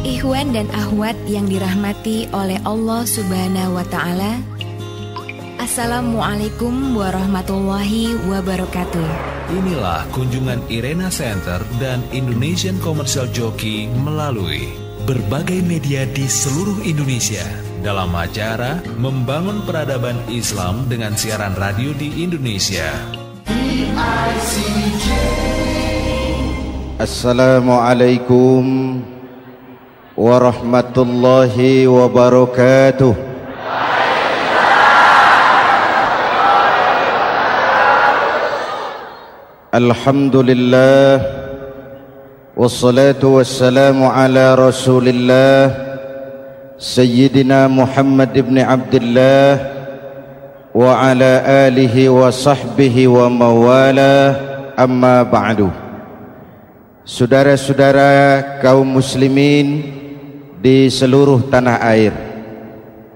Ikhwan dan akhwat yang dirahmati oleh Allah Subhanahu wa Ta'ala, Assalamualaikum warahmatullahi wabarakatuh. Inilah kunjungan Irena Center dan Indonesian Commercial Jockey melalui berbagai media di seluruh Indonesia dalam acara Membangun Peradaban Islam dengan siaran radio di Indonesia. Assalamualaikum warahmatullahi wabarakatuh. Alhamdulillah, wassalatu wassalamu ala rasulillah Sayyidina Muhammad ibn Abdullah wa ala alihi wa sahbihi wa mawala, amma ba'du. Saudara-saudara kaum muslimin di seluruh tanah air,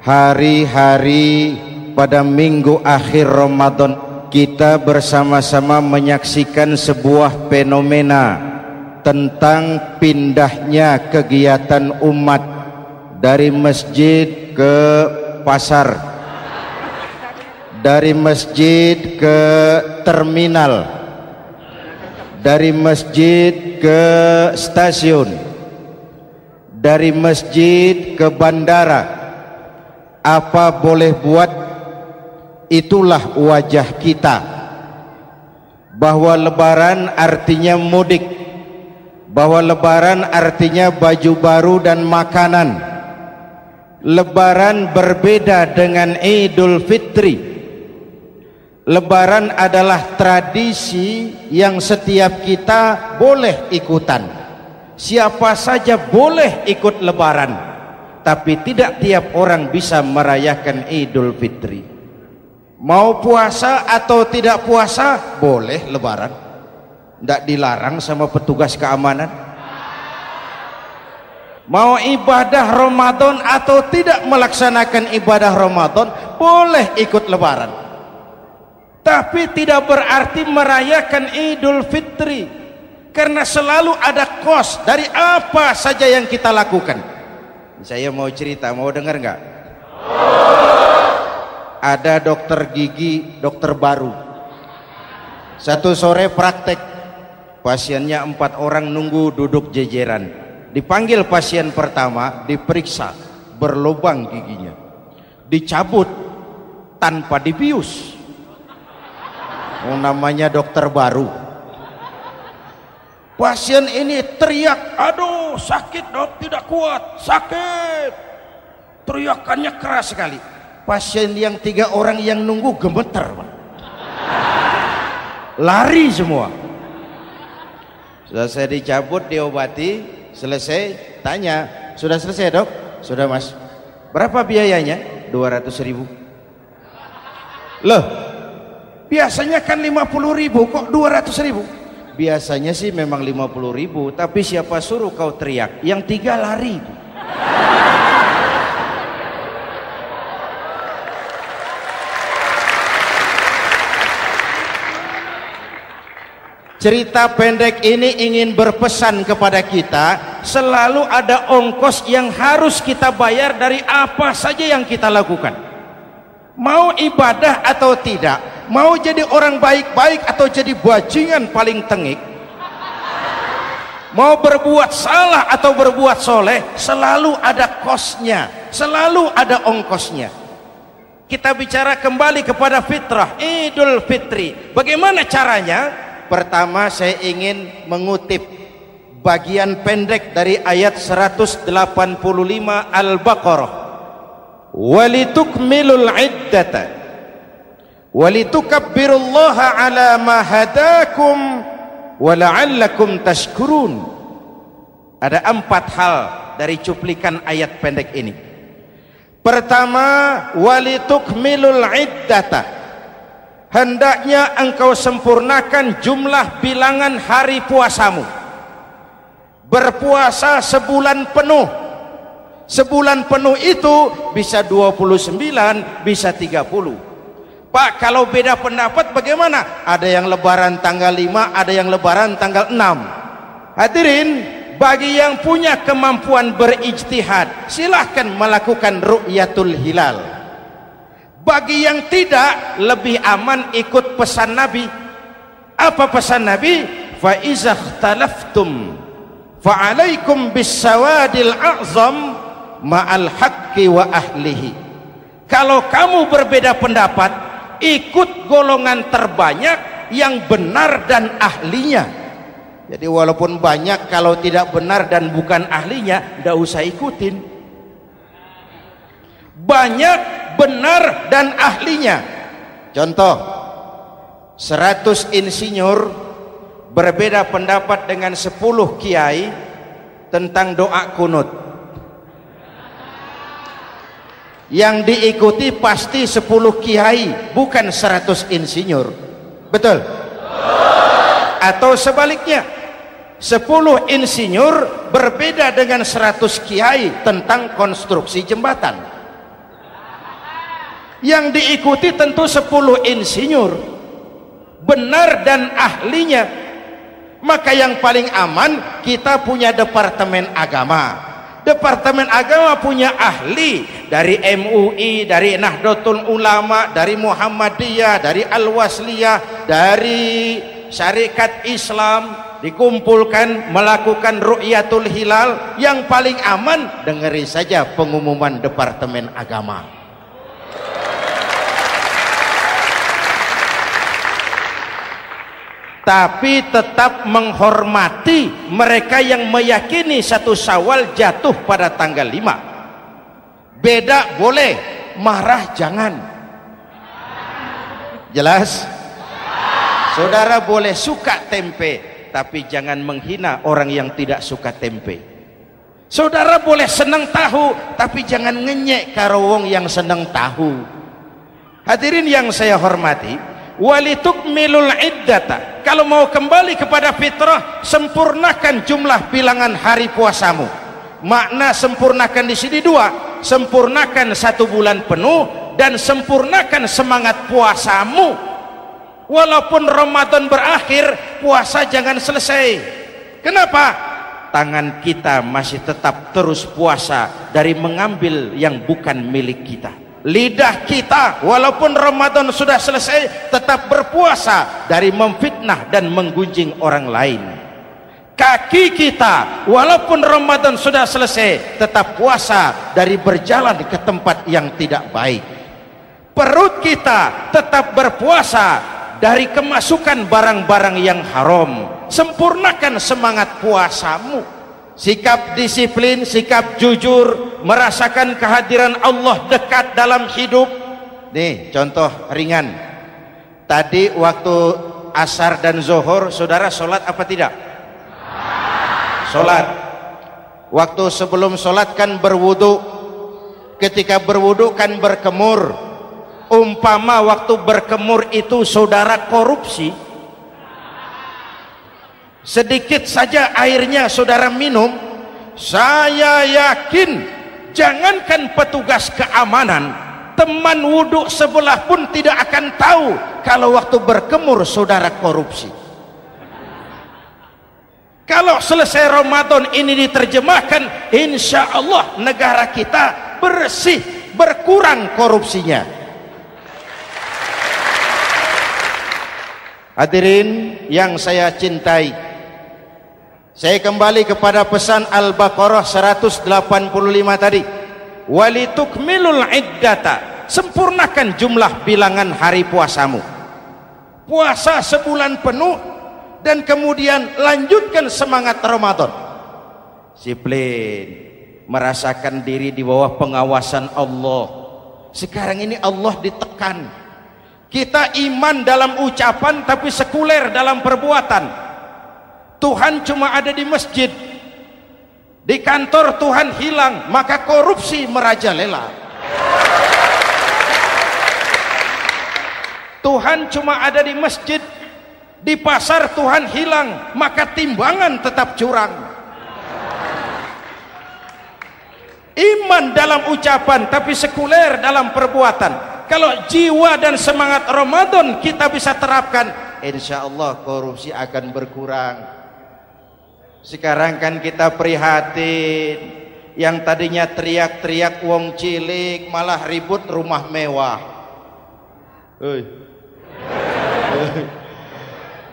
hari-hari pada minggu akhir Ramadan kita bersama-sama menyaksikan sebuah fenomena tentang pindahnya kegiatan umat dari masjid ke pasar, dari masjid ke terminal, dari masjid ke stasiun, dari masjid ke bandara. Apa boleh buat, itulah wajah kita. Bahwa lebaran artinya mudik, bahwa lebaran artinya baju baru dan makanan. Lebaran berbeda dengan Idul Fitri. Lebaran adalah tradisi yang setiap kita boleh ikutan. Siapa saja boleh ikut lebaran, tapi tidak tiap orang bisa merayakan Idul Fitri. Mau puasa atau tidak puasa, boleh lebaran. Tidak dilarang sama petugas keamanan. Mau ibadah Ramadan atau tidak melaksanakan ibadah Ramadan, boleh ikut lebaran. Tapi tidak berarti merayakan Idul Fitri, karena selalu ada kos dari apa saja yang kita lakukan. Saya mau cerita, mau dengar nggak? Ada dokter gigi, dokter baru. Satu sore praktek, pasiennya 4 orang nunggu duduk jejeran. Dipanggil pasien pertama, diperiksa, berlubang giginya, dicabut tanpa dibius. Namanya dokter baru. Pasien ini teriak, aduh sakit dok, tidak kuat, sakit. Teriakannya keras sekali. Pasien yang 3 orang yang nunggu gemeter, lari semua. Sudah saya dicabut, diobati, selesai, tanya, sudah selesai dok? Sudah mas. Berapa biayanya? 200.000. Loh, biasanya kan 50.000, kok 200.000? Biasanya sih memang 50.000, tapi siapa suruh kau teriak? Yang 3 lari. Cerita pendek ini ingin berpesan kepada kita, selalu ada ongkos yang harus kita bayar dari apa saja yang kita lakukan. Mau ibadah atau tidak, mau jadi orang baik-baik atau jadi bajingan paling tengik, mau berbuat salah atau berbuat soleh, selalu ada kosnya, selalu ada ongkosnya. Kita bicara kembali kepada fitrah, Idul Fitri. Bagaimana caranya? Pertama saya ingin mengutip bagian pendek dari ayat 185 Al-Baqarah. Walitukmilul iddata walitukabbirullaha ala ma hadakum wala'allakum tashkurun. Ada 4 hal dari cuplikan ayat pendek ini. Pertama, walitukmilul iddata, hendaknya engkau sempurnakan jumlah bilangan hari puasamu. Berpuasa sebulan penuh. Sebulan penuh itu bisa 29, bisa 30. Pak, kalau beda pendapat bagaimana? Ada yang lebaran tanggal 5, ada yang lebaran tanggal 6. Hadirin, bagi yang punya kemampuan berijtihad silahkan melakukan ru'yatul hilal. Bagi yang tidak, lebih aman ikut pesan Nabi. Apa pesan Nabi? Fa iza ikhtalaftum fa alaikum bis sawadil a'zam ma'al haqqi wa ahlihi. Kalau kamu berbeda pendapat, ikut golongan terbanyak yang benar dan ahlinya. Jadi walaupun banyak, kalau tidak benar dan bukan ahlinya, tidak usah ikutin. Banyak benar dan ahlinya. Contoh, 100 insinyur berbeda pendapat dengan 10 kiai tentang doa kunut. Yang diikuti pasti 10 kiai, bukan 100 insinyur. Betul? Atau sebaliknya, 10 insinyur berbeda dengan 100 kiai tentang konstruksi jembatan. Yang diikuti tentu 10 insinyur, benar dan ahlinya. Maka yang paling aman, kita punya departemen agama. Departemen agama punya ahli dari MUI, dari Nahdlatul Ulama, dari Muhammadiyah, dari Al-Wasliyah, dari Syarikat Islam, dikumpulkan melakukan ru'yatul hilal. Yang paling aman, dengerin saja pengumuman departemen agama. Tapi tetap menghormati mereka yang meyakini 1 Syawal jatuh pada tanggal 5. Beda boleh, marah jangan. Jelas? Saudara boleh suka tempe, tapi jangan menghina orang yang tidak suka tempe. Saudara boleh senang tahu, tapi jangan ngenyek karo wong yang senang tahu. Hadirin yang saya hormati, walitukmilul iddata. Kalau mau kembali kepada fitrah, sempurnakan jumlah bilangan hari puasamu. Makna sempurnakan di sini 2, sempurnakan 1 bulan penuh dan sempurnakan semangat puasamu. Walaupun Ramadan berakhir, puasa jangan selesai. Kenapa? Tangan kita masih tetap terus puasa dari mengambil yang bukan milik kita. Lidah kita walaupun Ramadan sudah selesai tetap berpuasa dari memfitnah dan menggunjing orang lain. Kaki kita walaupun Ramadan sudah selesai tetap puasa dari berjalan ke tempat yang tidak baik. Perut kita tetap berpuasa dari kemasukan barang-barang yang haram. Sempurnakan semangat puasamu. Sikap disiplin, sikap jujur, merasakan kehadiran Allah dekat dalam hidup. Nih contoh ringan. Tadi waktu asar dan zuhur, saudara sholat apa tidak? Sholat. Waktu sebelum sholat kan berwudu. Ketika berwudu kan berkemur. Umpama waktu berkemur itu saudara korupsi, sedikit saja airnya saudara minum, saya yakin jangankan petugas keamanan, teman wudhu sebelah pun tidak akan tahu kalau waktu berkemur saudara korupsi. Kalau selesai Ramadan ini diterjemahkan, insya Allah negara kita bersih, berkurang korupsinya. Hadirin yang saya cintai, saya kembali kepada pesan Al-Baqarah 185 tadi. Walitukmilul iddata, sempurnakan jumlah bilangan hari puasamu. Puasa sebulan penuh dan kemudian lanjutkan semangat Ramadan. Disiplin, merasakan diri di bawah pengawasan Allah. Sekarang ini Allah ditekan. Kita iman dalam ucapan tapi sekuler dalam perbuatan. Tuhan cuma ada di masjid, di kantor Tuhan hilang, maka korupsi merajalela. Tuhan cuma ada di masjid, di pasar Tuhan hilang, maka timbangan tetap curang. Iman dalam ucapan tapi sekuler dalam perbuatan. Kalau jiwa dan semangat Ramadan kita bisa terapkan, insya Allah korupsi akan berkurang. Sekarang kan kita prihatin. Yang tadinya teriak-teriak wong cilik malah ribut rumah mewah.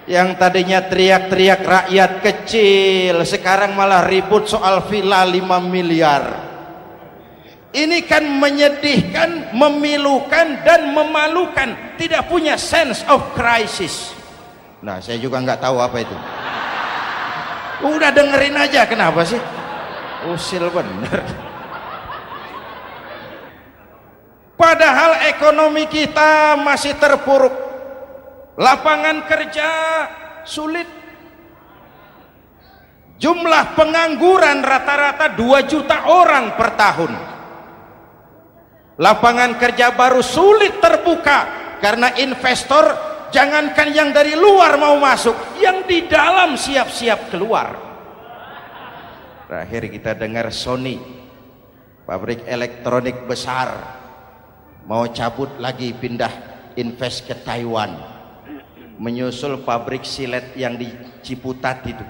Yang tadinya teriak-teriak rakyat kecil sekarang malah ribut soal villa 5 miliar. Ini kan menyedihkan, memilukan dan memalukan. Tidak punya sense of crisis. Nah, saya juga nggak tahu apa itu. Udah dengerin aja, kenapa sih? Usil bener. Padahal ekonomi kita masih terpuruk, lapangan kerja sulit, jumlah pengangguran rata-rata 2 juta orang per tahun, lapangan kerja baru sulit terbuka karena investor jangankan yang dari luar mau masuk, yang di dalam siap-siap keluar. Terakhir kita dengar Sony, pabrik elektronik besar, mau cabut lagi, pindah invest ke Taiwan, menyusul pabrik silet yang di Ciputat itu.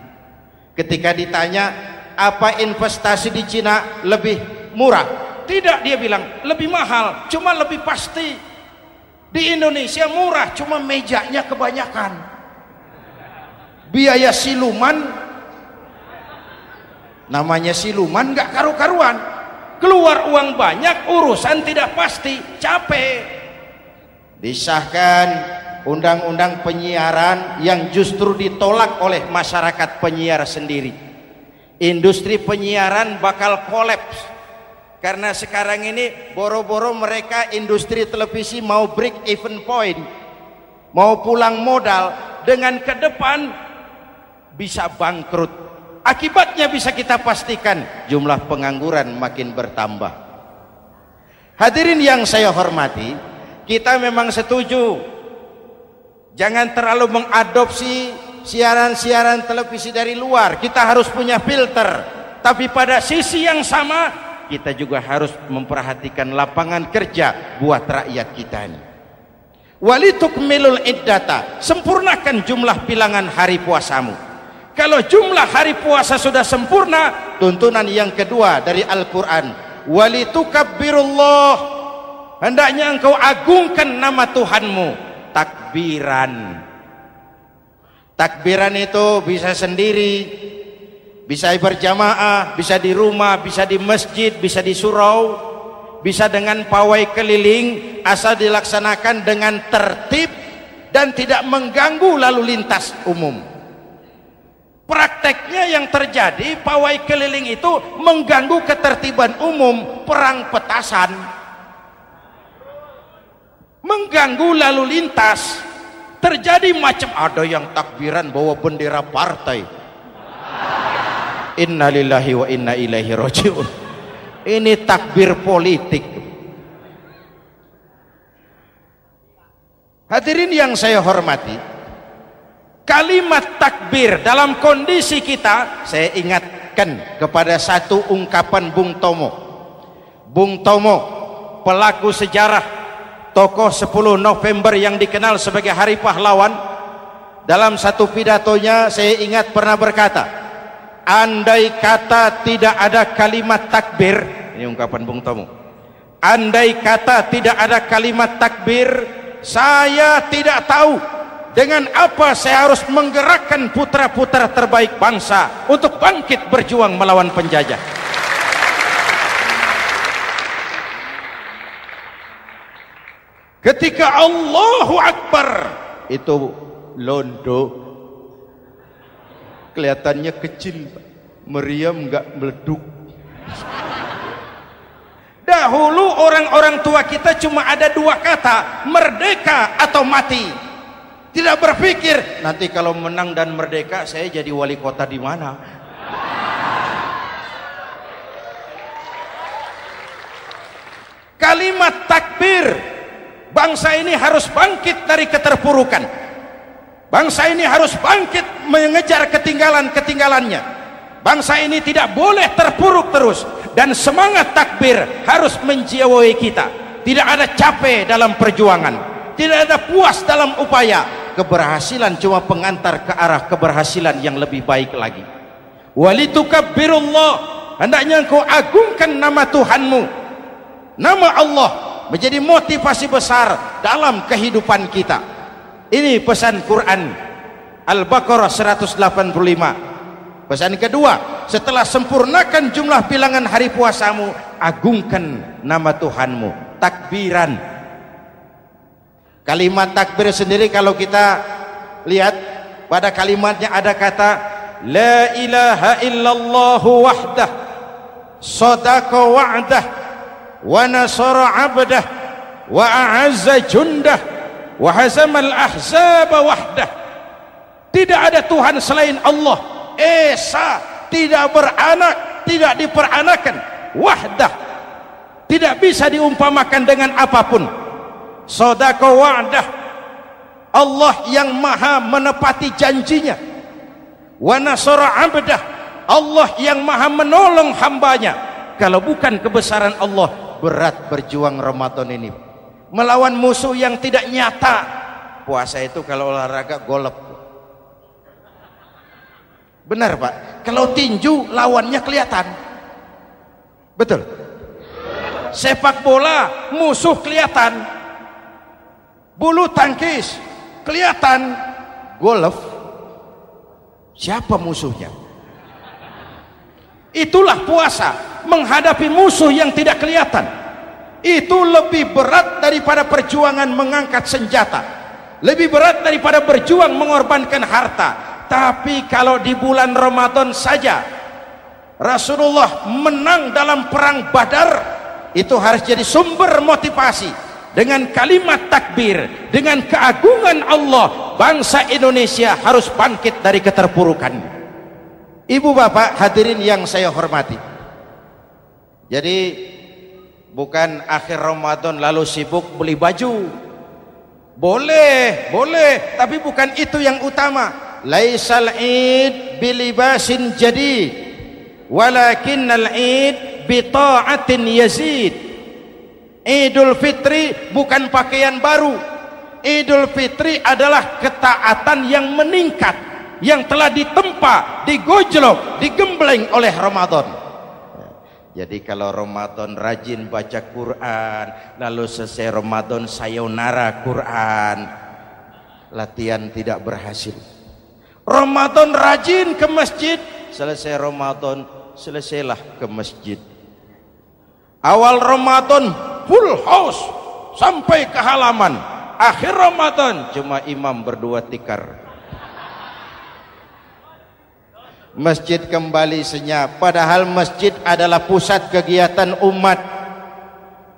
Ketika ditanya apa investasi di Cina lebih murah, tidak, dia bilang lebih mahal, cuma lebih pasti. Di Indonesia murah, cuma mejanya kebanyakan, biaya siluman, namanya siluman nggak karu-karuan, keluar uang banyak, urusan tidak pasti, capek. Disahkan undang-undang penyiaran yang justru ditolak oleh masyarakat penyiar sendiri. Industri penyiaran bakal kolaps karena sekarang ini boro-boro mereka industri televisi mau break even point, mau pulang modal, dengan ke depan bisa bangkrut. Akibatnya bisa kita pastikan, jumlah pengangguran makin bertambah. Hadirin yang saya hormati, kita memang setuju jangan terlalu mengadopsi siaran-siaran televisi dari luar. Kita harus punya filter. Tapi pada sisi yang sama, kita juga harus memperhatikan lapangan kerja buat rakyat kita ini. Walitukmilul iddata, sempurnakan jumlah bilangan hari puasamu. Kalau jumlah hari puasa sudah sempurna, tuntunan yang kedua dari Al-Quran, walitukabbirullah, hendaknya engkau agungkan nama Tuhanmu, takbiran. Takbiran itu bisa sendiri, bisa berjamaah, bisa di rumah, bisa di masjid, bisa di surau, bisa dengan pawai keliling, asal dilaksanakan dengan tertib dan tidak mengganggu lalu lintas umum. Prakteknya yang terjadi, pawai keliling itu mengganggu ketertiban umum, perang petasan, mengganggu lalu lintas, terjadi macam ada yang takbiran bawa bendera partai. Innalillahi wa inna ilaihi rajiun. Ini takbir politik. Hadirin yang saya hormati, kalimat takbir dalam kondisi kita, saya ingatkan kepada satu ungkapan Bung Tomo. Bung Tomo, pelaku sejarah, tokoh 10 November yang dikenal sebagai Hari Pahlawan, dalam satu pidatonya saya ingat pernah berkata, andai kata tidak ada kalimat takbir, ini ungkapan Bung Tomo, andai kata tidak ada kalimat takbir, saya tidak tahu dengan apa saya harus menggerakkan putra-putra terbaik bangsa untuk bangkit berjuang melawan penjajah. Ketika Allahu Akbar itu londo, kelihatannya kecil, meriam nggak meleduk. Dahulu orang-orang tua kita cuma ada 2 kata, merdeka atau mati. Tidak berpikir nanti kalau menang dan merdeka saya jadi wali kota di mana. Kalimat takbir, bangsa ini harus bangkit dari keterpurukan. Bangsa ini harus bangkit mengejar ketinggalan-ketinggalannya. Bangsa ini tidak boleh terpuruk terus, dan semangat takbir harus menjiwai kita. Tidak ada capek dalam perjuangan, tidak ada puas dalam upaya. Keberhasilan cuma pengantar ke arah keberhasilan yang lebih baik lagi. walitukabbirullah, hendaknya engkau agungkan nama Tuhanmu. Nama Allah menjadi motivasi besar dalam kehidupan kita. Ini pesan Quran Al-Baqarah 185. Pesan kedua, setelah sempurnakan jumlah bilangan hari puasamu, agungkan nama Tuhanmu. Takbiran. Kalimat takbir sendiri kalau kita lihat pada kalimatnya ada kata la ilaha illallah wahdah sadaqa wa'dah wa nasara 'abdah wa a'azza jundah wa hazamal ahzaba wahdah. Tidak ada Tuhan selain Allah, esa, tidak beranak, tidak diperanakan, wahdah, tidak bisa diumpamakan dengan apapun. Sadaqa wa'dah, Allah yang maha menepati janjinya. Wa nasara 'abdah, Allah yang maha menolong hambanya. Kalau bukan kebesaran Allah, berat berjuang Ramadan ini melawan musuh yang tidak nyata. Puasa itu kalau olahraga golep. Benar Pak, kalau tinju lawannya kelihatan. Betul. Sepak bola musuh kelihatan, bulu tangkis kelihatan, golf siapa musuhnya? Itulah puasa, menghadapi musuh yang tidak kelihatan. Itu lebih berat daripada perjuangan mengangkat senjata, lebih berat daripada berjuang mengorbankan harta. Tapi kalau di bulan Ramadan saja Rasulullah menang dalam perang Badar, itu harus jadi sumber motivasi. Dengan kalimat takbir, dengan keagungan Allah, bangsa Indonesia harus bangkit dari keterpurukan. Ibu bapak hadirin yang saya hormati, jadi bukan akhir Ramadan lalu sibuk beli baju. Boleh, tapi bukan itu yang utama. Laisal id bilibasin jadid walakinnal id bita'atin yazid. Idul Fitri bukan pakaian baru. Idul Fitri adalah ketaatan yang meningkat, yang telah ditempa, digojlok, digembleng oleh Ramadan. Jadi kalau Ramadan rajin baca Quran, lalu selesai Ramadan sayonara Quran, latihan tidak berhasil. Ramadan rajin ke masjid, selesai Ramadan selesailah ke masjid. Awal Ramadan full house sampai ke halaman, akhir Ramadan cuma imam berdua tikar. Masjid kembali senyap, padahal masjid adalah pusat kegiatan umat.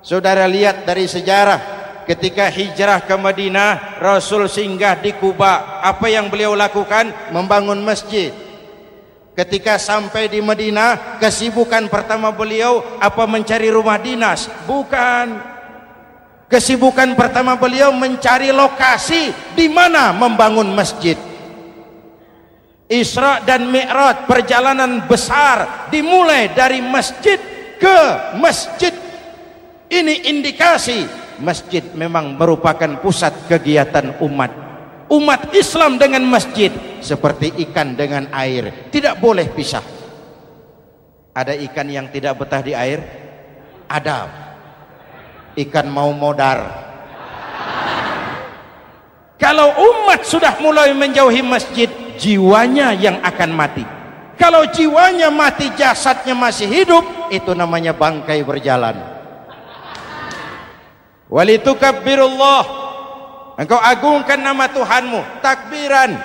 Saudara lihat dari sejarah, ketika hijrah ke Madinah, Rasul singgah di Kuba. Apa yang beliau lakukan? Membangun masjid. Ketika sampai di Madinah, kesibukan pertama beliau apa? Mencari rumah dinas? Bukan. Kesibukan pertama beliau mencari lokasi di mana membangun masjid. Isra dan Mi'raj, perjalanan besar dimulai dari masjid ke masjid. Ini indikasi masjid memang merupakan pusat kegiatan umat. Umat Islam dengan masjid seperti ikan dengan air, tidak boleh pisah. Ada ikan yang tidak betah di air? Ada. Ikan mau modar. Kalau umat sudah mulai menjauhi masjid, jiwanya yang akan mati. Kalau jiwanya mati, jasadnya masih hidup, itu namanya bangkai berjalan. Walitukabbirullah, engkau agungkan nama Tuhanmu. Takbiran,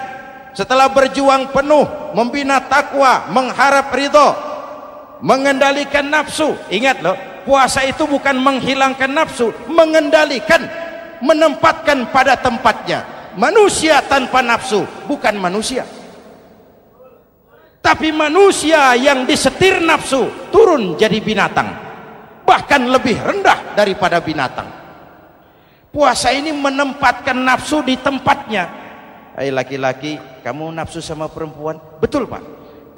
setelah berjuang penuh membina takwa, mengharap ridho, mengendalikan nafsu. Ingat loh, puasa itu bukan menghilangkan nafsu, mengendalikan, menempatkan pada tempatnya. Manusia tanpa nafsu bukan manusia, tapi manusia yang disetir nafsu turun jadi binatang, bahkan lebih rendah daripada binatang. Puasa ini menempatkan nafsu di tempatnya. Hai laki-laki, kamu nafsu sama perempuan? Betul Pak.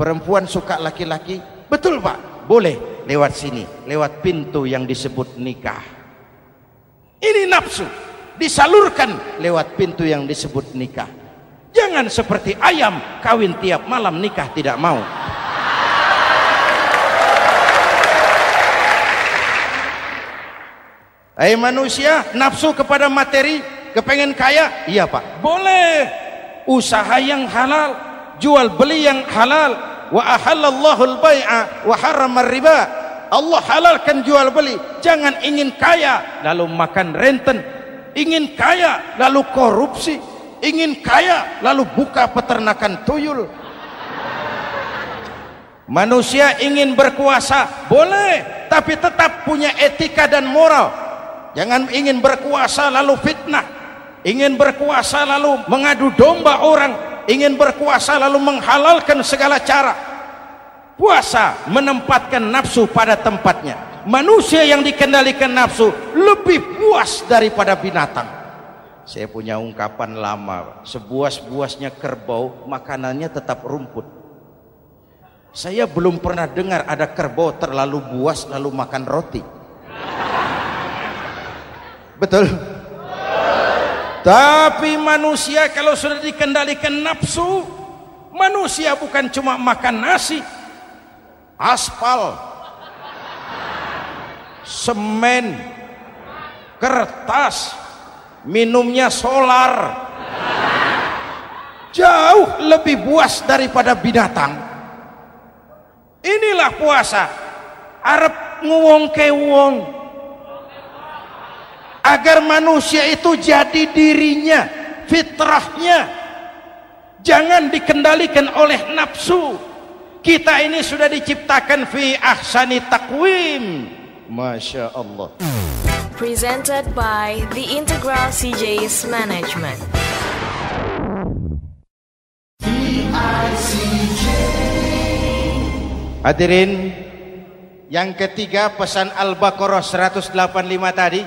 Perempuan suka laki-laki? Betul Pak. Boleh lewat sini, lewat pintu yang disebut nikah. Ini nafsu disalurkan lewat pintu yang disebut nikah. Jangan seperti ayam kawin tiap malam nikah tidak mau. Hai manusia, nafsu kepada materi, kepengen kaya? Iya Pak, boleh. Usaha yang halal, jual beli yang halal. Wa ahallallahu al-bai'a wa harrama riba. Allah halalkan jual beli. Jangan ingin kaya lalu makan renten, ingin kaya lalu korupsi, ingin kaya lalu buka peternakan tuyul. Manusia ingin berkuasa, boleh, tapi tetap punya etika dan moral. Jangan ingin berkuasa lalu fitnah, ingin berkuasa lalu mengadu domba orang, ingin berkuasa lalu menghalalkan segala cara. Puasa menempatkan nafsu pada tempatnya. Manusia yang dikendalikan nafsu lebih puas daripada binatang. Saya punya ungkapan lama, sebuas-buasnya kerbau makanannya tetap rumput. Saya belum pernah dengar ada kerbau terlalu buas lalu makan roti. Betul? Tapi manusia kalau sudah dikendalikan nafsu, manusia bukan cuma makan nasi, aspal, semen, kertas, minumnya solar, jauh lebih buas daripada binatang. Inilah puasa, arep nguwong ke wong, agar manusia itu jadi dirinya, fitrahnya, jangan dikendalikan oleh nafsu. Kita ini sudah diciptakan fi ahsani taqwim. Masya Allah. Presented by The Integral CJ's Management. Hadirin, yang ketiga pesan Al-Baqarah 185 tadi.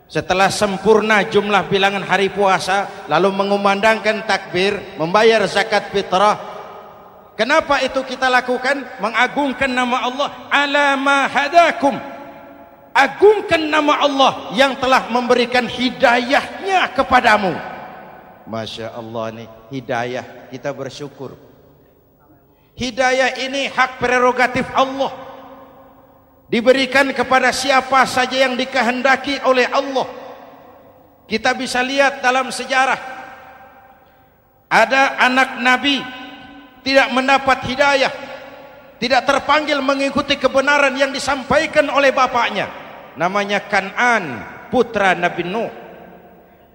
Setelah sempurna jumlah bilangan hari puasa, lalu mengumandangkan takbir, membayar zakat fitrah. Kenapa itu kita lakukan? Mengagungkan nama Allah, ala ma hadakum. Agungkan nama Allah yang telah memberikan hidayahnya kepadamu. Masya Allah nih, hidayah, kita bersyukur. Hidayah ini hak prerogatif Allah, diberikan kepada siapa saja yang dikehendaki oleh Allah. Kita bisa lihat dalam sejarah, ada anak Nabi tidak mendapat hidayah, tidak terpanggil mengikuti kebenaran yang disampaikan oleh bapaknya, namanya Kan'an, putra Nabi Nuh.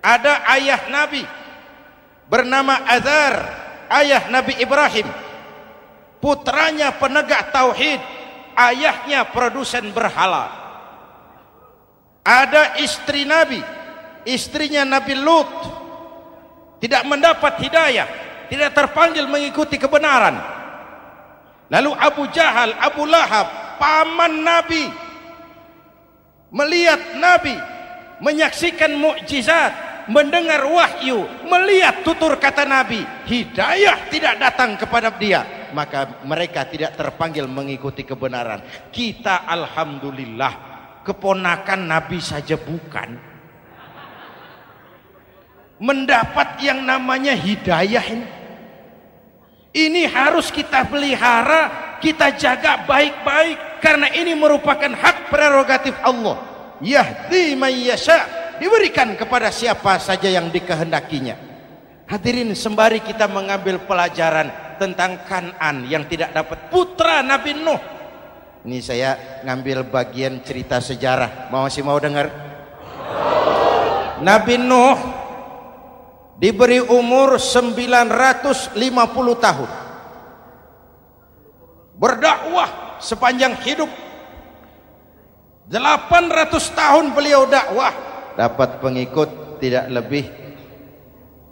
Ada ayah Nabi bernama Azar, ayah Nabi Ibrahim, putranya penegak tauhid, ayahnya produsen berhala. Ada istri Nabi, istrinya Nabi Lut, tidak mendapat hidayah, tidak terpanggil mengikuti kebenaran. Lalu Abu Jahal, Abu Lahab, paman Nabi, melihat Nabi, menyaksikan mukjizat, mendengar wahyu, melihat tutur kata Nabi, hidayah tidak datang kepada dia, maka mereka tidak terpanggil mengikuti kebenaran. Kita alhamdulillah keponakan Nabi saja bukan, mendapat yang namanya hidayah ini. Ini harus kita pelihara, kita jaga baik-baik, karena ini merupakan hak prerogatif Allah. Yahdi man yasha, diberikan kepada siapa saja yang dikehendakinya. Hadirin, sembari kita mengambil pelajaran tentang Kan'an yang tidak dapat, putra Nabi Nuh. Ini saya ngambil bagian cerita sejarah. Masih mau dengar? Nabi Nuh diberi umur 950 tahun, berdakwah sepanjang hidup. 800 tahun beliau dakwah, dapat pengikut tidak lebih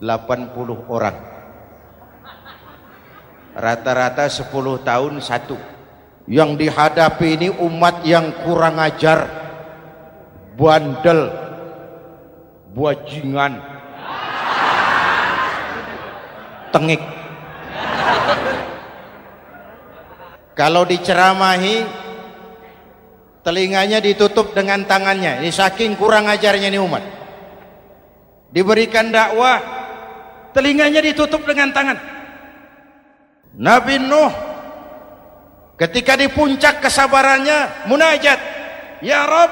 80 orang, rata-rata 10 tahun satu. Yang dihadapi ini umat yang kurang ajar, bandel, bajingan, tengik. Kalau diceramahi, telinganya ditutup dengan tangannya. Ini saking kurang ajarnya ini umat. Diberikan dakwah, telinganya ditutup dengan tangan. Nabi Nuh ketika di puncak kesabarannya munajat, ya Rabb,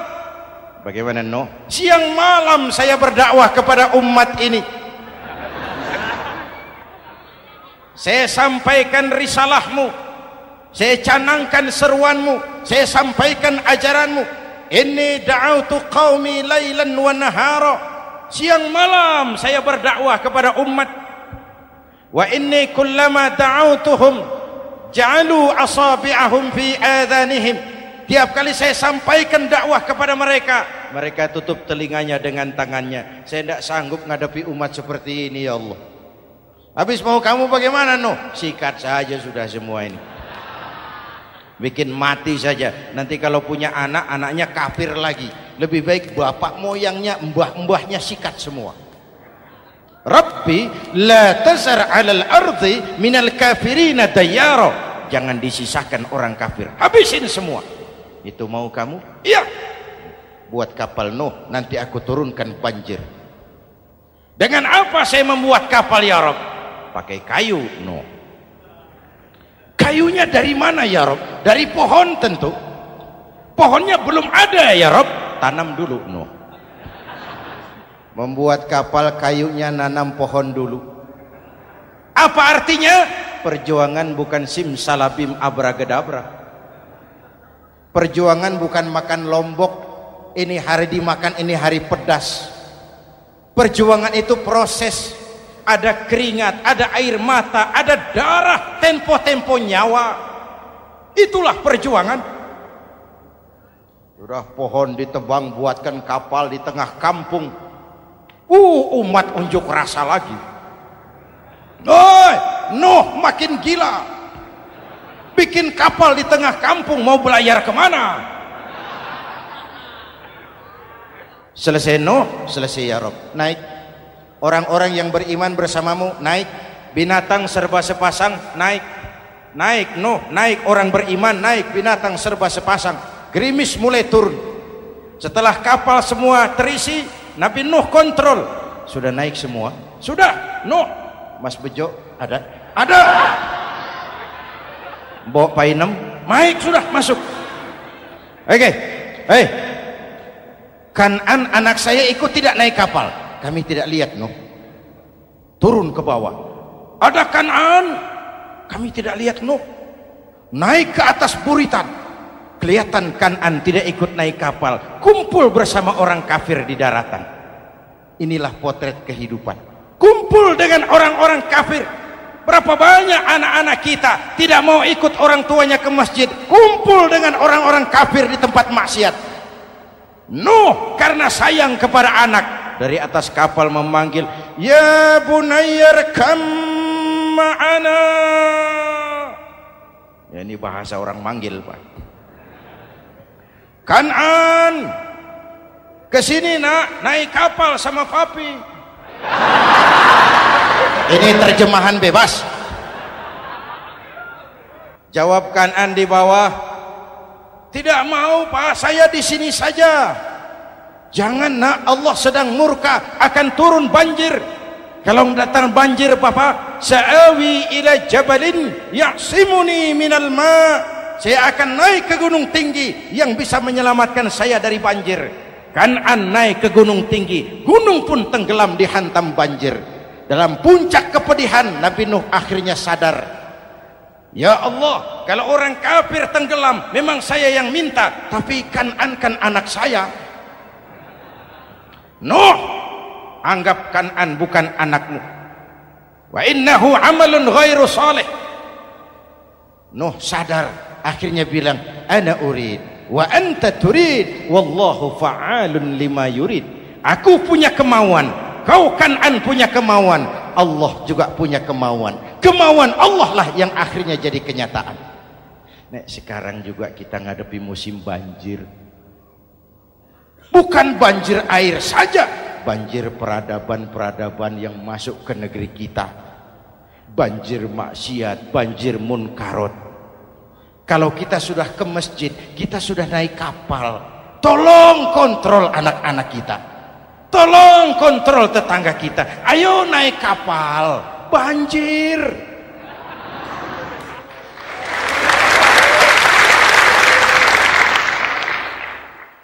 Bagaimana Nuh? Siang malam saya berdakwah kepada umat ini. Saya sampaikan risalahmu, saya canangkan seruanmu, saya sampaikan ajaranmu. Inni da'autu qaumi lailan wa nahara. Siang malam saya berdakwah kepada umat. Wa inni kullama da'autuhum ja'alu asabi'ahum fi adhanihim. Tiap kali saya sampaikan dakwah kepada mereka, mereka tutup telinganya dengan tangannya. Saya tidak sanggup menghadapi umat seperti ini, ya Allah. Habis mau kamu bagaimana, Nuh? Sikat saja sudah semua ini. Bikin mati saja. Nanti kalau punya anak, anaknya kafir lagi. Lebih baik bapak moyangnya, mbah-mbahnya sikat semua. Rabbi la tazar 'alal ardi minal kafirina dayyara. Jangan disisakan orang kafir. Habisin semua. Itu mau kamu? Iya. Buat kapal Nuh, nanti aku turunkan banjir. Dengan apa saya membuat kapal ya Rob? Pakai kayu Nuh. Kayunya dari mana ya Rob? Dari pohon tentu. Pohonnya belum ada ya Rob. Tanam dulu Nuh. Membuat kapal kayunya nanam pohon dulu. Apa artinya? Perjuangan bukan simsalabim abracadabra. Perjuangan bukan makan lombok, ini hari dimakan, ini hari pedas. Perjuangan itu proses. Ada keringat, ada air mata, ada darah, tempo-tempo nyawa. Itulah perjuangan. Sudah pohon ditebang, buatkan kapal di tengah kampung. Umat unjuk rasa lagi. Nuh makin gila. Bikin kapal di tengah kampung, mau belayar kemana? Selesai Nuh, selesai ya Rob. Naik. Orang-orang yang beriman bersamamu, naik. Binatang serba sepasang, naik. Naik Nuh, naik. Orang beriman, naik. Binatang serba sepasang. Gerimis mulai turun. Setelah kapal semua terisi, Nabi Nuh kontrol. Sudah naik semua? Sudah. Nuh, Mas Bejo ada? Ada. Bawa painem, naik sudah masuk. Oke, Kan'an anak saya ikut tidak naik kapal. Kami tidak lihat Nuh. Turun ke bawah. Ada Kan'an, kami tidak lihat Nuh. Naik ke atas buritan. Kelihatan Kan'an tidak ikut naik kapal. Kumpul bersama orang kafir di daratan. Inilah potret kehidupan. Kumpul dengan orang-orang kafir. Berapa banyak anak-anak kita tidak mau ikut orang tuanya ke masjid, kumpul dengan orang-orang kafir di tempat maksiat. Nuh karena sayang kepada anak, dari atas kapal memanggil, ya bunayya rkam ma'ana. Ya, ini bahasa orang manggil, Pak. Kan'an, kesini nak, naik kapal sama papi. Ini terjemahan bebas. Jawab Kan'an di bawah, tidak mau Pak, saya di sini saja. Jangan nak, Allah sedang murka, akan turun banjir. Kalau datang banjir Bapak, sa'awi ila jabalin ya'simuni minal ma'. Saya akan naik ke gunung tinggi yang bisa menyelamatkan saya dari banjir. Kan'an naik ke gunung tinggi, gunung pun tenggelam dihantam banjir. Dalam puncak kepedihan, Nabi Nuh akhirnya sadar, ya Allah, kalau orang kafir tenggelam memang saya yang minta, tapi Kan'an kan anak saya. Nuh, anggap Kan'an bukan anakmu. Wa innahu amalun ghairu salih. Nuh sadar, akhirnya bilang, ana urid wa anta turid wallahu fa'alun lima yurid. Aku punya kemauan, kau Kan'an punya kemauan, Allah juga punya kemauan. Kemauan Allah lah yang akhirnya jadi kenyataan. Nek sekarang juga kita ngadepi musim banjir. Bukan banjir air saja, banjir peradaban-peradaban yang masuk ke negeri kita. Banjir maksiat, banjir munkarot. Kalau kita sudah ke masjid, kita sudah naik kapal, tolong kontrol anak-anak kita. Tolong kontrol tetangga kita. Ayo naik kapal, banjir.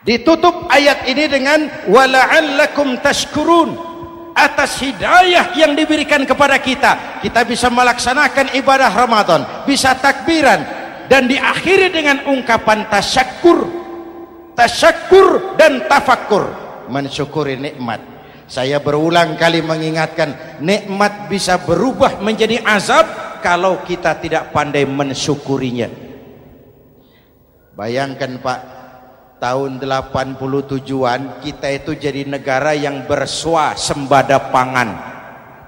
Ditutup ayat ini dengan wala'allakum tashkurun, atas hidayah yang diberikan kepada kita, kita bisa melaksanakan ibadah Ramadan, bisa takbiran, dan diakhiri dengan ungkapan tasyakkur dan tafakkur, mensyukuri nikmat. Saya berulang kali mengingatkan, nikmat bisa berubah menjadi azab kalau kita tidak pandai mensyukurinya. Bayangkan Pak, tahun 87-an kita itu jadi negara yang berswasembada pangan.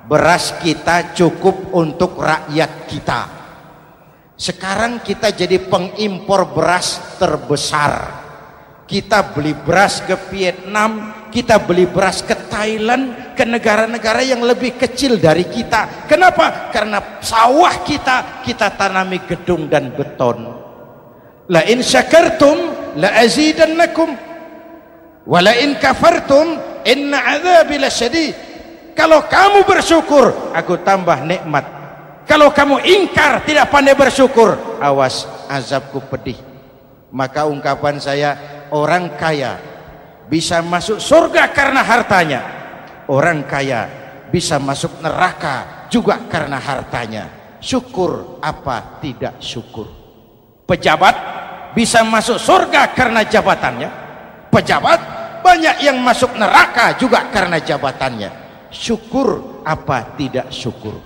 Beras kita cukup untuk rakyat kita. Sekarang kita jadi pengimpor beras terbesar. Kita beli beras ke Vietnam, kita beli beras ke Thailand, ke negara-negara yang lebih kecil dari kita. Kenapa? Karena sawah kita tanami gedung dan beton. La in syakartum la azidannakum wa la in kafartum inna adzabi lasyadid. Kalau kamu bersyukur, aku tambah nikmat. Kalau kamu ingkar, tidak pandai bersyukur, awas, azabku pedih. Maka ungkapan saya, orang kaya bisa masuk surga karena hartanya, orang kaya bisa masuk neraka juga karena hartanya. Syukur apa tidak syukur? Pejabat bisa masuk surga karena jabatannya, pejabat banyak yang masuk neraka juga karena jabatannya. Syukur apa tidak syukur?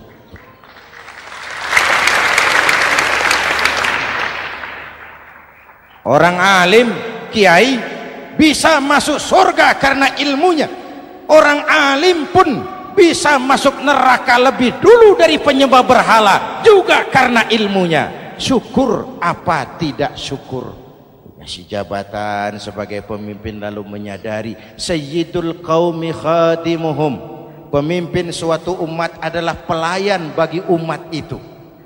Orang alim, kiai bisa masuk surga karena ilmunya. Orang alim pun bisa masuk neraka lebih dulu dari penyembah berhala juga karena ilmunya. Syukur apa tidak syukur? Kasih jabatan sebagai pemimpin lalu menyadari sayyidul qaumi khadimuhum. Pemimpin suatu umat adalah pelayan bagi umat itu.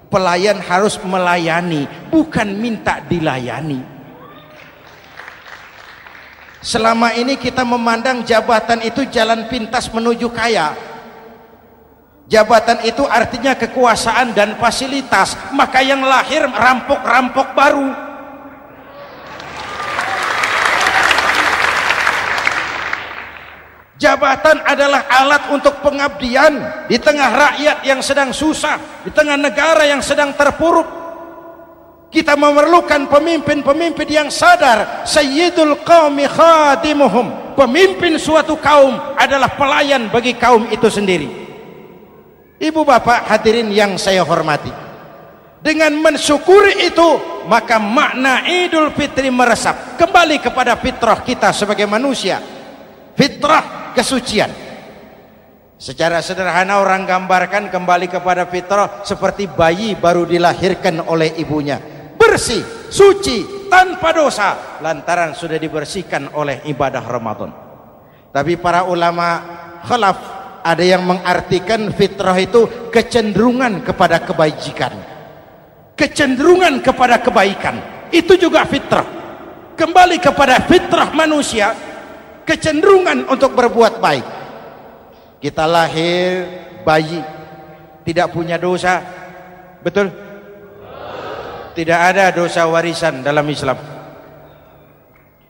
Pelayan harus melayani, bukan minta dilayani. Selama ini kita memandang jabatan itu jalan pintas menuju kaya. Jabatan itu artinya kekuasaan dan fasilitas, maka yang lahir rampok-rampok baru. Jabatan adalah alat untuk pengabdian di tengah rakyat yang sedang susah, di tengah negara yang sedang terpuruk. Kita memerlukan pemimpin-pemimpin yang sadar sayyidul qaumi khadimuhum. Pemimpin suatu kaum adalah pelayan bagi kaum itu sendiri. Ibu bapak hadirin yang saya hormati, dengan mensyukuri itu maka makna Idul Fitri meresap kembali kepada fitrah kita sebagai manusia, fitrah kesucian. Secara sederhana orang gambarkan kembali kepada fitrah seperti bayi baru dilahirkan oleh ibunya, bersih, suci, tanpa dosa, lantaran sudah dibersihkan oleh ibadah Ramadan. Tapi para ulama khalaf ada yang mengartikan fitrah itu kecenderungan kepada kebajikan, kecenderungan kepada kebaikan. Itu juga fitrah. Kembali kepada fitrah manusia, kecenderungan untuk berbuat baik. Kita lahir bayi, tidak punya dosa, betul? Tidak ada dosa warisan dalam Islam.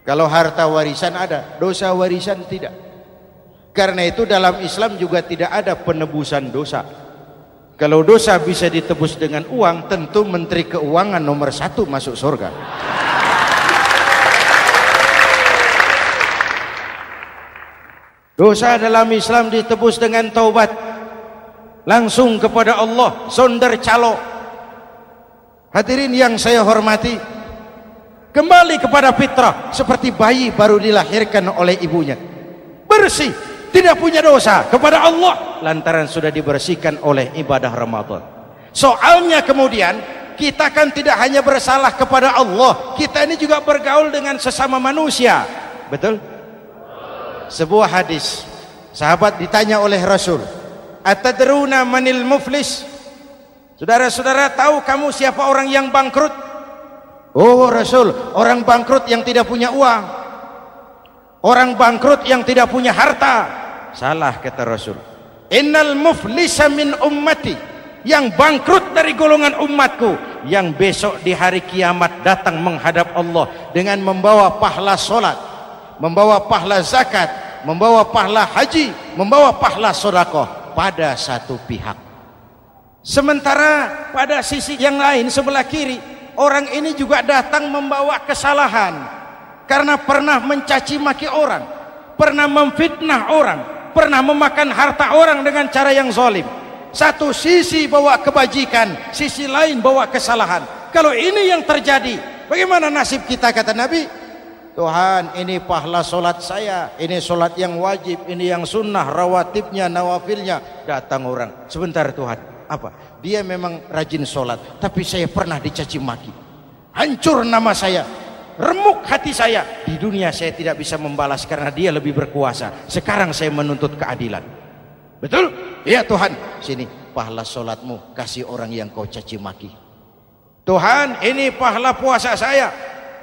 Kalau harta warisan ada, dosa warisan tidak. Karena itu dalam Islam juga tidak ada penebusan dosa. Kalau dosa bisa ditebus dengan uang, tentu Menteri Keuangan nomor 1 masuk surga. Dosa dalam Islam ditebus dengan taubat, langsung kepada Allah, sonder calo. Hadirin yang saya hormati, kembali kepada fitrah seperti bayi baru dilahirkan oleh ibunya, bersih, tidak punya dosa kepada Allah lantaran sudah dibersihkan oleh ibadah Ramadan. Soalnya kemudian kita kan tidak hanya bersalah kepada Allah, kita ini juga bergaul dengan sesama manusia, betul? Sebuah hadis, sahabat ditanya oleh Rasul, atadruna manil muflis? Saudara-saudara, tahu kamu siapa orang yang bangkrut? Oh Rasul, orang bangkrut yang tidak punya uang, orang bangkrut yang tidak punya harta. Salah kata Rasul, innal muflisa min ummati, yang bangkrut dari golongan umatku, yang besok di hari kiamat datang menghadap Allah dengan membawa pahala solat, membawa pahala zakat, membawa pahala haji, membawa pahala sedekah pada satu pihak. Sementara pada sisi yang lain sebelah kiri, orang ini juga datang membawa kesalahan karena pernah mencaci maki orang, pernah memfitnah orang, pernah memakan harta orang dengan cara yang zalim. Satu sisi bawa kebajikan, sisi lain bawa kesalahan. Kalau ini yang terjadi, bagaimana nasib kita? Kata Nabi, Tuhan, ini pahala solat saya, ini solat yang wajib, ini yang sunnah, rawatibnya, nawafilnya. Datang orang, sebentar Tuhan, apa? Dia memang rajin solat, tapi saya pernah dicaci maki, hancur nama saya, remuk hati saya. Di dunia saya tidak bisa membalas karena dia lebih berkuasa. Sekarang saya menuntut keadilan. Betul? Ya Tuhan, sini pahala solatmu, kasih orang yang kau caci maki. Tuhan, ini pahala puasa saya,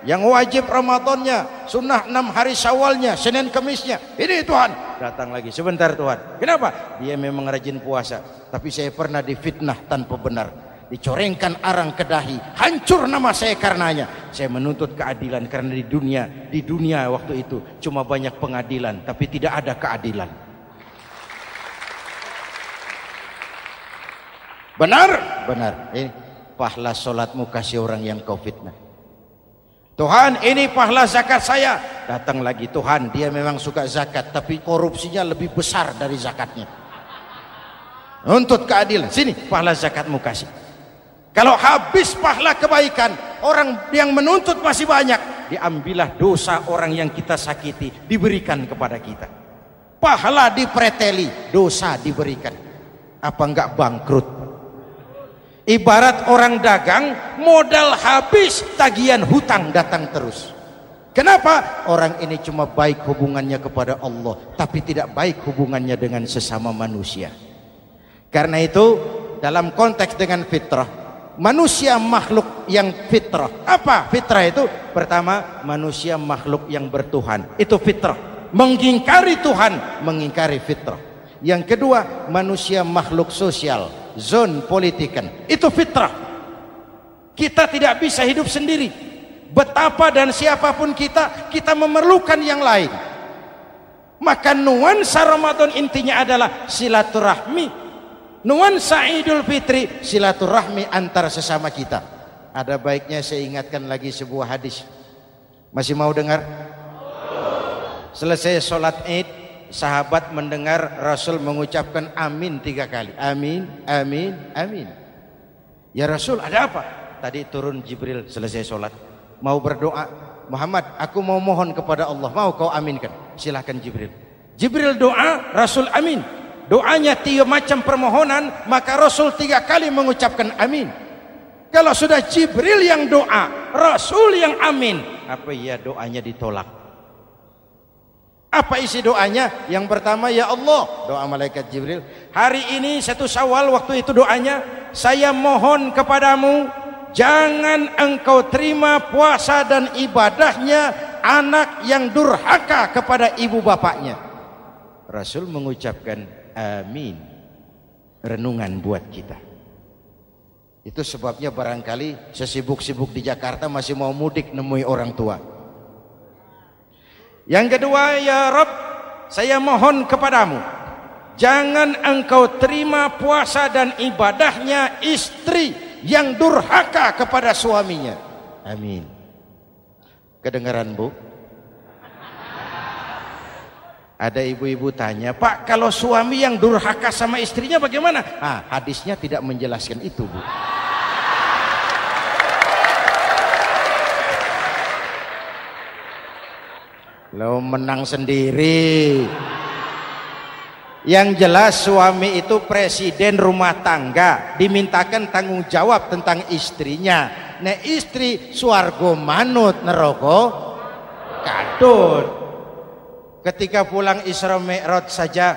yang wajib Ramadannya, sunnah 6 hari Syawalnya, Senin Kemisnya. Ini Tuhan. Datang lagi, sebentar Tuhan. Kenapa? Dia memang rajin puasa, tapi saya pernah difitnah tanpa benar, dicorengkan arang ke dahi, hancur nama saya karenanya. Saya menuntut keadilan karena di dunia waktu itu cuma banyak pengadilan, tapi tidak ada keadilan. Benar? Benar. Ini pahala solatmu, kasih orang yang kau fitnah. Tuhan, ini pahala zakat saya. Datang lagi, Tuhan, dia memang suka zakat, tapi korupsinya lebih besar dari zakatnya. Nuntut keadilan. Sini pahala zakatmu kasih. Kalau habis pahala kebaikan, orang yang menuntut masih banyak, diambillah dosa orang yang kita sakiti, diberikan kepada kita. Pahala dipreteli, dosa diberikan. Apa enggak bangkrut? Ibarat orang dagang, modal habis, tagihan hutang datang terus. Kenapa? Orang ini cuma baik hubungannya kepada Allah, tapi tidak baik hubungannya dengan sesama manusia. Karena itu, dalam konteks dengan fitrah, manusia makhluk yang fitrah. Apa fitrah itu? Pertama, manusia makhluk yang bertuhan. Itu fitrah. Mengingkari Tuhan, mengingkari fitrah. Yang kedua, manusia makhluk sosial, zon politikan. Itu fitrah. Kita tidak bisa hidup sendiri. Betapa dan siapapun kita memerlukan yang lain. Maka nuansa Ramadan intinya adalah silaturahmi. Nuansa Idul Fitri silaturahmi antar sesama kita. Ada baiknya saya ingatkan lagi sebuah hadis. Masih mau dengar? Selesai sholat Id, sahabat mendengar Rasul mengucapkan amin 3 kali. Amin, amin, amin. Ya Rasul, ada apa? Tadi turun Jibril selesai sholat, mau berdoa. Muhammad, aku mau mohon kepada Allah, mau kau aminkan? Silahkan Jibril. Jibril doa, Rasul amin. Doanya 3 macam permohonan, maka Rasul 3 kali mengucapkan amin. Kalau sudah Jibril yang doa, Rasul yang amin, apa iya doanya ditolak? Apa isi doanya? Yang pertama, ya Allah, doa malaikat Jibril, hari ini 1 Syawal, waktu itu doanya, saya mohon kepadamu, jangan engkau terima puasa dan ibadahnya anak yang durhaka kepada ibu bapaknya. Rasul mengucapkan amin. Renungan buat kita. Itu sebabnya barangkali sesibuk-sibuk di Jakarta masih mau mudik nemui orang tua. Yang kedua, ya Rabb, saya mohon kepadamu, jangan engkau terima puasa dan ibadahnya istri yang durhaka kepada suaminya. Amin. Kedengaran Bu? Ada ibu-ibu tanya, Pak, kalau suami yang durhaka sama istrinya bagaimana? Hadisnya tidak menjelaskan itu, Bu. Lo menang sendiri. Yang jelas suami itu presiden rumah tangga, dimintakan tanggung jawab tentang istrinya. Nah istri swargo manut neraka kadut. Ketika pulang Isra Mi'raj saja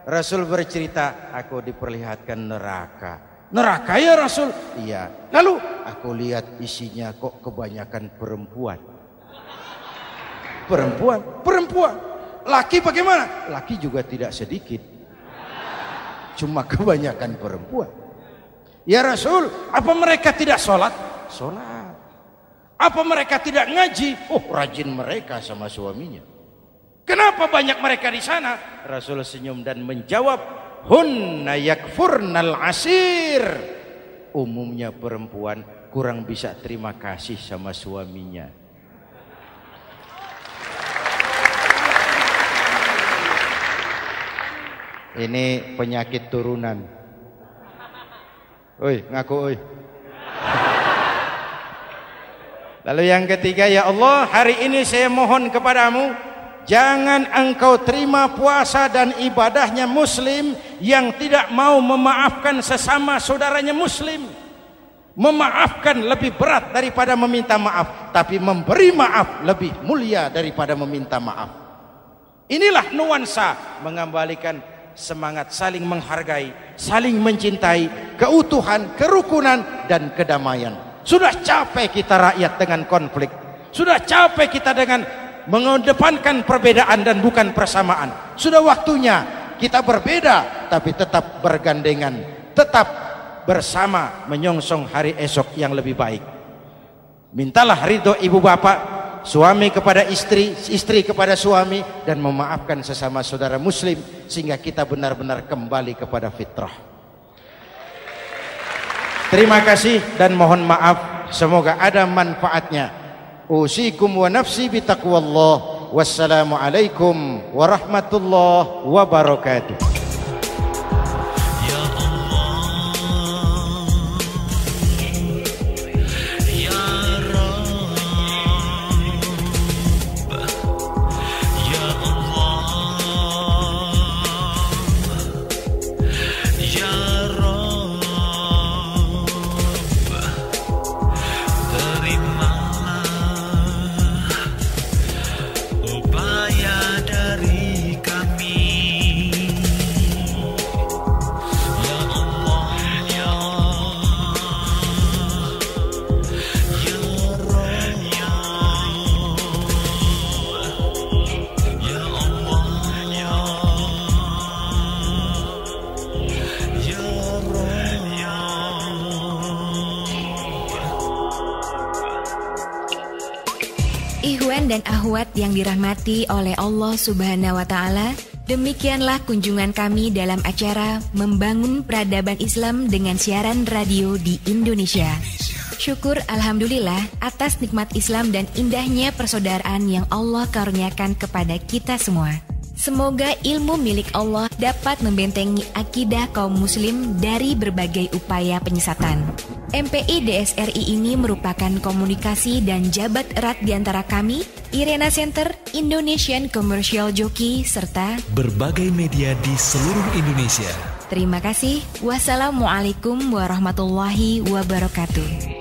Rasul bercerita, aku diperlihatkan neraka. Neraka ya Rasul? Iya. Lalu aku lihat isinya kok kebanyakan perempuan. Perempuan. Laki bagaimana? Laki juga tidak sedikit. Cuma kebanyakan perempuan. Ya Rasul, apa mereka tidak sholat? Sholat. Apa mereka tidak ngaji? Oh, rajin mereka sama suaminya. Kenapa banyak mereka di sana? Rasul senyum dan menjawab, hunna yakfurnal asir. Umumnya perempuan kurang bisa terima kasih sama suaminya. Ini penyakit turunan. Oi, ngaku oi. Lalu yang ketiga, ya Allah, hari ini saya mohon kepadamu, jangan engkau terima puasa dan ibadahnya muslim yang tidak mau memaafkan sesama saudaranya muslim. Memaafkan lebih berat daripada meminta maaf, tapi memberi maaf lebih mulia daripada meminta maaf. Inilah nuansa mengembalikan semangat saling menghargai, saling mencintai, keutuhan, kerukunan, dan kedamaian. Sudah capek kita rakyat dengan konflik. Sudah capek kita dengan mengedepankan perbedaan dan bukan persamaan. Sudah waktunya kita berbeda tapi tetap bergandengan, tetap bersama menyongsong hari esok yang lebih baik. Mintalah ridho ibu bapak, suami kepada istri, istri kepada suami, dan memaafkan sesama saudara muslim sehingga kita benar-benar kembali kepada fitrah. Terima kasih dan mohon maaf, semoga ada manfaatnya. Usikum wa nafsi bitaqwallah. Wassalamualaikum warahmatullahi wabarakatuh. Ikhwan dan akhwat yang dirahmati oleh Allah Subhanahu wa Ta'ala, demikianlah kunjungan kami dalam acara Membangun Peradaban Islam dengan siaran radio di Indonesia. Syukur alhamdulillah atas nikmat Islam dan indahnya persaudaraan yang Allah karuniakan kepada kita semua. Semoga ilmu milik Allah dapat membentengi akidah kaum muslim dari berbagai upaya penyesatan. MPI DSRI ini merupakan komunikasi dan jabat erat di antara kami, Irena Center, Indonesian Commercial Jockey, serta berbagai media di seluruh Indonesia. Terima kasih. Wassalamualaikum warahmatullahi wabarakatuh.